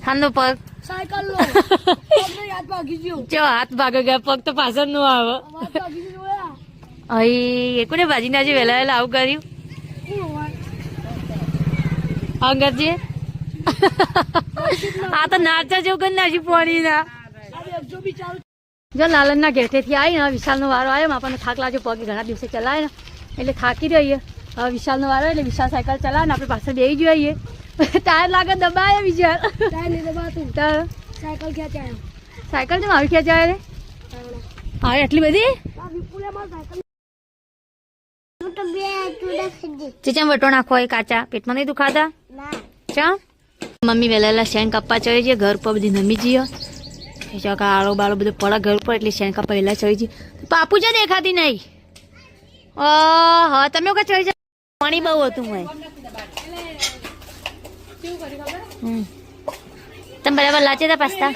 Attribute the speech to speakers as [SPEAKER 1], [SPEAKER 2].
[SPEAKER 1] હાનો પગ
[SPEAKER 2] સાયકલ લો હાથ ભાગી ગયો
[SPEAKER 1] જો હાથ ભાગી ગયા પગ તો પાછળ નું આવે અહીં એ કોને ભાજીને આજે વહેલા વહેલા આવું કર્યું અંગતજી આ તો નાચા જેવું કરી નાખી પાણી ના જો લાલન ના ઘેટેથી આવી ને વિશાલ નો વારો આવ્યો આપણને થાક લાગ્યો પગે ઘણા દિવસે ચલાવે ને એટલે થાકી રહીએ હવે વિશાલ નો વારો એટલે વિશાલ સાયકલ ચલાવે ને આપણે પાછળ બેસી જોઈએ ટાયર લાગે દબાય વિશાલ
[SPEAKER 2] સાયકલ ખેંચાય
[SPEAKER 1] સાયકલ તો મારી ખેંચાય રે હા એટલી બધી ચીચા વટો નાખો એ કાચા પેટમાં નહીં દુખાતા ચા મમ્મી વહેલા શેણ કાપવા ચડી છે ઘર પર બધી નમી જઈએ આળો બાળો બધો પડે ઘર પર એટલે શેણ કાપવા વહેલા ચડી જઈએ પાપુ છે દેખાતી નહીં હા તમે ચડી જાય પાણી બહુ હતું મેં તમે બરાબર લાચે તા પાસ્તા